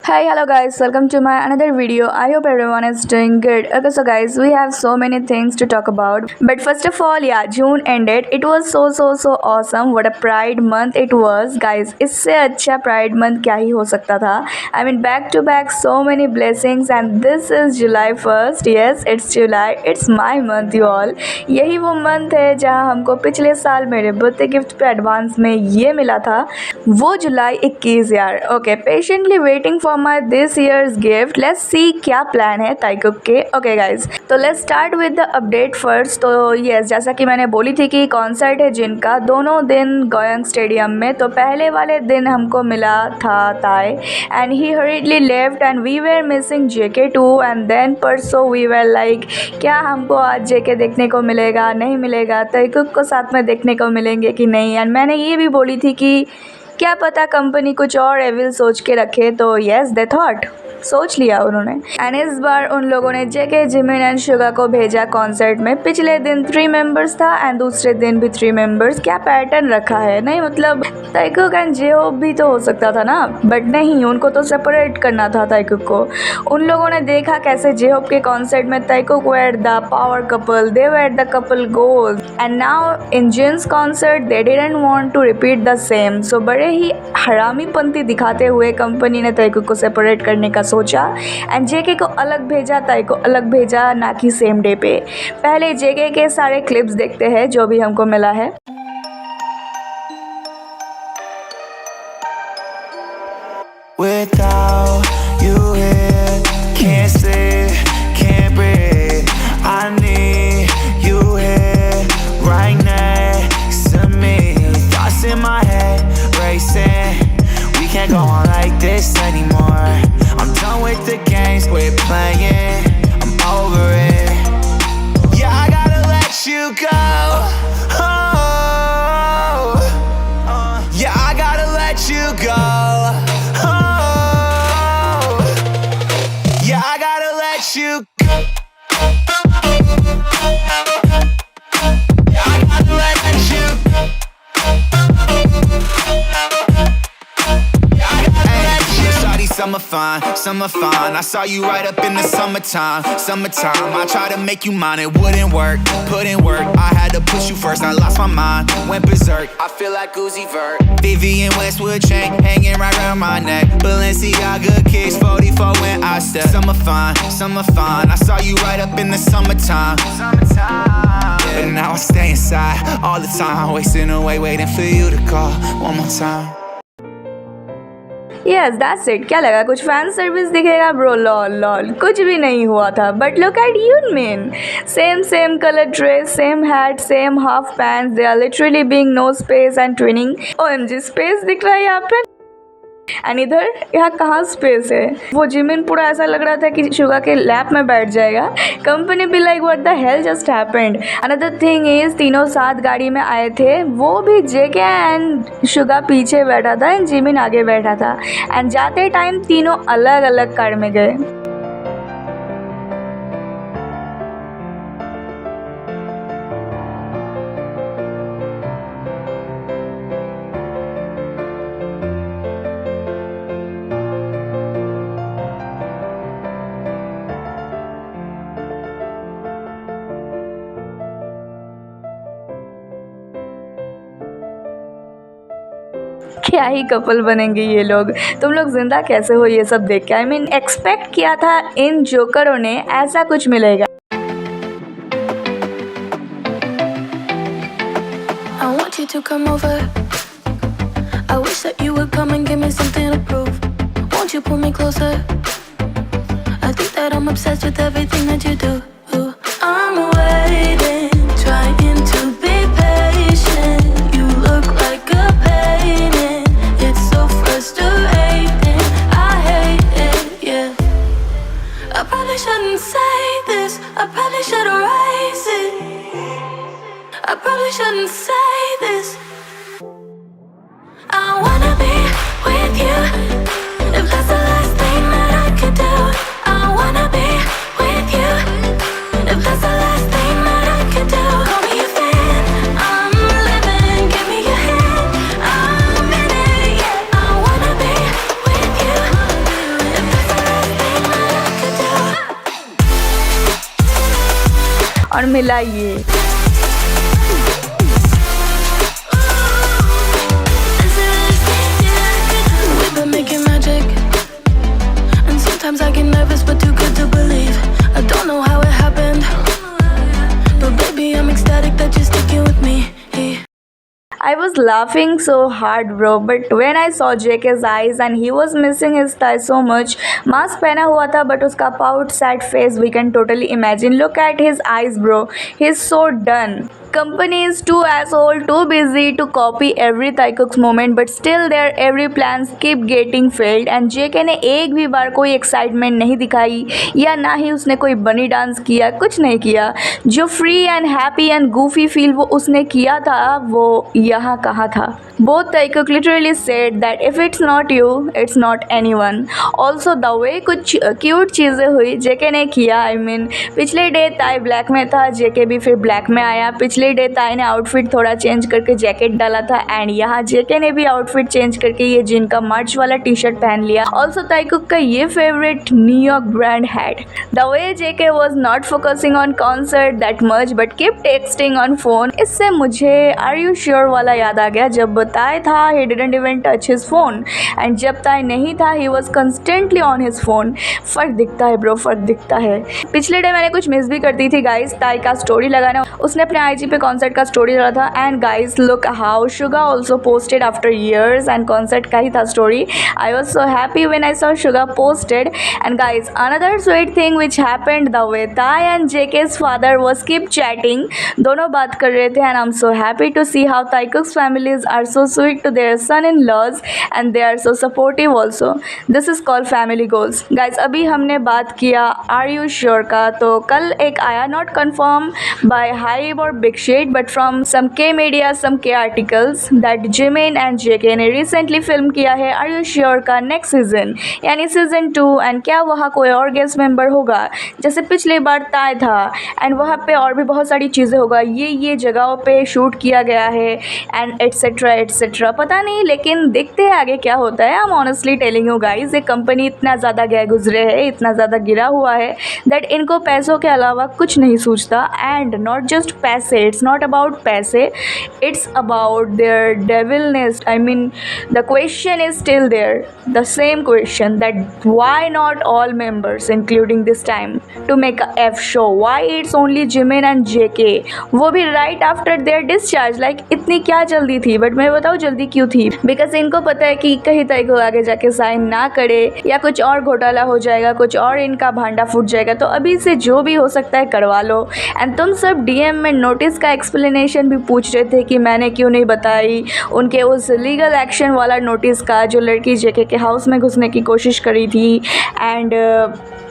Hi, hello guys, welcome to my another video. I hope everyone is doing good. Okay, so guys, we have so many things to talk about. But first of all, yeah, June ended. It was so awesome. What a Pride month it was, guys. इससे अच्छा Pride month क्या ही हो सकता था. I mean, back to back, so many blessings, and this is July 1st. Yes, it's July. It's my month, you all. यही वो month है जहाँ हमको पिछले साल मेरे बर्थडे गिफ्ट पे एडवांस में ये मिला था. वो जुलाई 21 यार. Okay, patiently waiting for my this years gift. Let's see क्या प्लान है ताइकुक के. ओके गाइज, तो let's start with the update first. तो यस, जैसा कि मैंने बोली थी कि कॉन्सर्ट है जिनका दोनों दिन गोयंग स्टेडियम में. तो पहले वाले दिन हमको मिला था Tae and he hurriedly left and we were missing JK2 and then परसों वी वेर लाइक क्या हमको आज JK देखने को मिलेगा नहीं मिलेगा, ताइकुक को साथ में देखने को मिलेंगे कि नहीं. एंड मैंने ये भी बोली थी कि क्या पता कंपनी कुछ और एविल सोच के रखे. तो यस, दे थॉट, सोच लिया उन्होंने. एंड इस बार उन लोगों ने JK, जिमिन एंड शुगा को भेजा कॉन्सर्ट में. पिछले दिन 3 मेंबर्स था एंड दूसरे दिन भी 3 मेंबर्स. क्या पैटर्न रखा है. नहीं मतलब ताइकुक एंड जेहोप भी तो हो सकता था ना, बट नहीं, उनको तो सेपरेट करना था ताइकुक को. उन लोगों ने देखा कैसे जेहोप के कॉन्सर्ट में Taekook were the power couple, they were the couple goal, and now in Jin's concert they didn't want to repeat the same. So बड़े ही हरामीपंती दिखाते हुए कंपनी ने ताइकुक को सेपरेट करने का सोचा एंड JK को अलग भेजा, ताई को अलग भेजा, ना कि सेम डे पे. पहले JK के सारे क्लिप्स देखते हैं जो भी हमको मिला है. Without you here, can't sleep, can't breathe. I need you here, right next to me. Thoughts in my head, racing. We can't go on like this anymore. I'm done with the games we're playing. I'm over it. Yeah, I gotta let you go. Oh, yeah, I gotta let you go. You go. I gotta let you go. Summer fine. I saw you right up in the summertime. I tried to make you mine, it wouldn't work. Put in work, I had to push you first. I lost my mind, went berserk. I feel like Uzi Vert. Vivian Westwood chain hanging right around my neck. Balenciaga kicks 44 when I step. Summer fine. I saw you right up in the summertime. But now I stay inside all the time, wasting away waiting for you to call one more time. Yes, that's it. क्या लगा कुछ fan service दिखेगा bro? Lol कुछ भी नहीं हुआ था. But look at Yoonmin, same colour dress, same hat, same half pants. They are literally being no space and twinning. OMG, space दिख रहा है यहाँ पे. एंड इधर यहाँ कहाँ स्पेस है. वो जिमिन पूरा ऐसा लग रहा था कि शुगा के लैप में बैठ जाएगा. कंपनी भी like what the hell just happened. Another thing is, तीनों साथ गाड़ी में आए थे. वो भी JK एंड शुगा पीछे बैठा था एंड जिमिन आगे बैठा था. एंड जाते टाइम तीनों अलग अलग कार में गए. क्या ही कपल बनेंगे ये लोग. तुम लोग जिंदा कैसे हो ये सब देख के. आई मीन एक्सपेक्ट किया था इन जोकरों ने ऐसा कुछ मिलेगा. I want you to come over. I wish that you would come and give me something to prove. Won't you pull me closer? I think that I'm obsessed with everything that you do. I'm waiting, trying to be patient. You look like a painting. It's so frustrating. I hate it, yeah. I probably shouldn't say this. I probably should erase it. I probably shouldn't say this. I wanna be with you. If that's the last thing that I could do, I wanna be with और मिला ये। We've been making magic, and sometimes I get nervous, but too good to believe. I don't know how it happened, but baby, I'm ecstatic that you're sticking with me. I was laughing so hard bro, but when I saw JK's eyes and he was missing his thigh so much, mask पहना हुआ था but उसका pout sad face we can totally imagine. Look at his eyes bro, he's so done. Company is too asshole, too busy to copy every Taekook's moment, but still their every plans keep getting failed. And JK ने एक भी बार कोई excitement नहीं दिखाई या ना ही उसने कोई बनी डांस किया, कुछ नहीं किया। जो free and happy and Goofy feel वो उसने किया था वो यहाँ कहाँ था। Both Taekook literally said that if it's not you, it's not anyone. Also the way कुछ क्यूट चीज़ें हुई JK ने किया। I mean पिछले डे ताई ब्लैक में था, JK भी फिर ब्लैक में आया। पिछले डे ताई ने आउटफिट थोड़ा चेंज करके जैकेट डाला था एंड यहाँ JK ने भी आउटफिट चेंज करके ये जीन का मर्च वाला टी शर्ट पहन लिया। ऑल्सो ताइकुक का ये favourite New York brand hat. The way JK was not focusing on concert that much but keep texting on phone. इससे मुझे आर यू श्योर वाला याद आ गया। जब ताई था he didn't even touch his phone and जब ताई नहीं था he was constantly on his phone. फर्क दिखता है ब्रो, फर्क दिखता है। पिछले डे मैंने कुछ मिस भी करती थी गाइस, ताई का स्टोरी लगाना। उसने अपने IG पे कॉन्सर्ट का स्टोरी डाला था and guys look how Suga also posted after years and concert का ही था story. I was so happy when I saw Suga posted and guys another sweet thing which happened the way Tae and JK's father was keep chatting. दोनों बात कर रहे थे and I am so happy to see how Taekook's families are so sweet to their son in laws and they are so supportive also. This is called family goals. Guys अभी हमने बात किया are you sure का, तो कल एक आया not confirm by HYBE और Big Hit but from some K media some K articles that Jimin and JK ने रिसेंटली फिल्म किया है आर यू श्योर का नेक्स्ट सीजन यानी सीजन 2 एंड क्या वहाँ कोई और गेस्ट मेंबर होगा जैसे पिछली बार ताई था एंड वहाँ पे और भी बहुत सारी चीज़ें होगा। ये जगहों पे शूट किया गया है एंड एट्सेट्रा पता नहीं, लेकिन देखते हैं आगे क्या होता है। I am honestly telling you guys ये कंपनी इतना ज़्यादा गए गुजरे है, इतना ज़्यादा गिरा हुआ है दैट इनको पैसों के अलावा कुछ नहीं सूझता। एंड नॉट जस्ट पैसे, इट्स नॉट अबाउट पैसे, it's about their devilness. I mean the question is still there, the same question that why not all members including this time to make a F show, why it's only Jimin and JK, वो भी right after their discharge, like इतनी क्या जल्दी थी। But मैं बताऊँ जल्दी क्यों थी, बिकॉज इनको पता है कि कहीं तक को आगे जाके साइन ना करे या कुछ और घोटाला हो जाएगा, कुछ और इनका भांडा फूट जाएगा, तो अभी से जो भी हो सकता है करवा लो। एंड तुम सब DM में नोटिस का एक्सप्लेनेशन भी पूछ रहे थे कि मैंने क्यों नहीं बताई उनके उस लीगल एक्शन वाला नोटिस का जो लड़की JK के हाउस में घुसने की कोशिश करी थी। एंड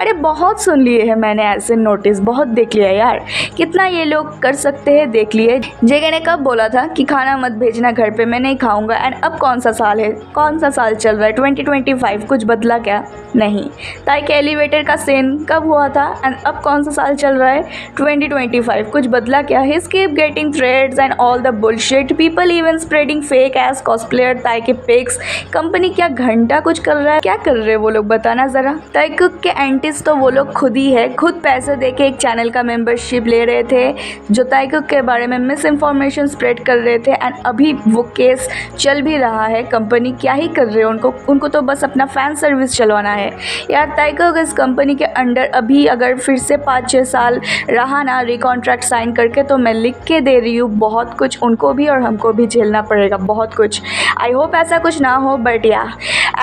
अरे बहुत सुन लिए हैं मैंने ऐसे नोटिस, बहुत देख लिया यार, कितना ये लोग कर सकते हैं देख लिए। JK ने कब बोला था कि खाना मत भेजना घर पे, मैं नहीं खाऊंगा। एंड अब कौन सा साल है, कौन सा साल चल रहा है, 2025, कुछ बदला क्या? नहीं। ताई के एलिवेटर का सीन कब हुआ था एंड अब कौन सा साल चल रहा है, 2025, कुछ बदला क्या? He keep getting threads and all the bullshit, people even spreading fake as cosplayer Tae के पिक्स। कंपनी क्या घंटा कुछ कर रहा है, क्या कर रहे हैं वो लोग बताना ज़रा। ताइकुक के एंटिस्ट तो वो लोग खुद ही है, खुद पैसे दे के एक चैनल का मेंबरशिप ले रहे थे जो ताइकुक के बारे में मिस इन्फॉर्मेशन स्प्रेड कर रहे थे एंड अभी वो केस चल भी रहा है। कंपनी क्या ही कर रहे हैं, उनको तो बस अपना फैन सर्विस चलवाना है यार। ताइकुक इस कंपनी के अंडर अभी अगर फिर से 5-6 साल रहा ना रिकॉन्ट्रैक्ट साइन करके, तो मैं लिख के दे रही हूँ बहुत कुछ उनको भी और हमको भी झेलना पड़ेगा, बहुत कुछ। आई होप ऐसा कुछ ना हो, बट या।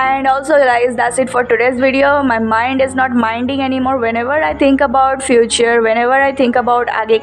And also guys that's it for today's video. My mind is not minding any more whenever I think about future, whenever I think about आगे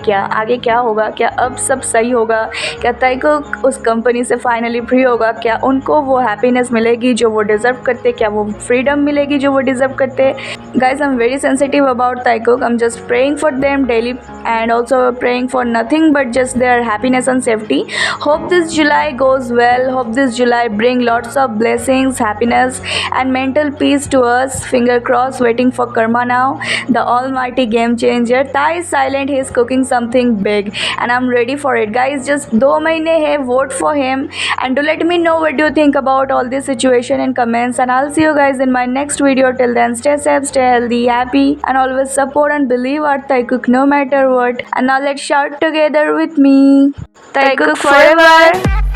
क्या होगा, क्या अब सब सही होगा, क्या ताइकुक उस कंपनी से फाइनली फ्री होगा, क्या उनको वो हैप्पीनेस मिलेगी जो वो डिज़र्व करते, क्या वो फ्रीडम मिलेगी जो वो डिज़र्व करते। Guys I am very sensitive about Taekook, I am just praying for them daily and also praying for nothing but just their happiness and safety. Hope this July goes well, hope this July bring lots of blessings, happiness happiness and mental peace to us. Finger crossed, waiting for karma now. The almighty game changer. Thai is silent, he is cooking something big and I'm ready for it. Guys, just 2 mahine hai, vote for him and do let me know what do you think about all this situation in comments, and I'll see you guys in my next video. Till then, stay safe, stay healthy, happy, and always support and believe our Thai cook no matter what. And now let's shout together with me. Thai cook forever!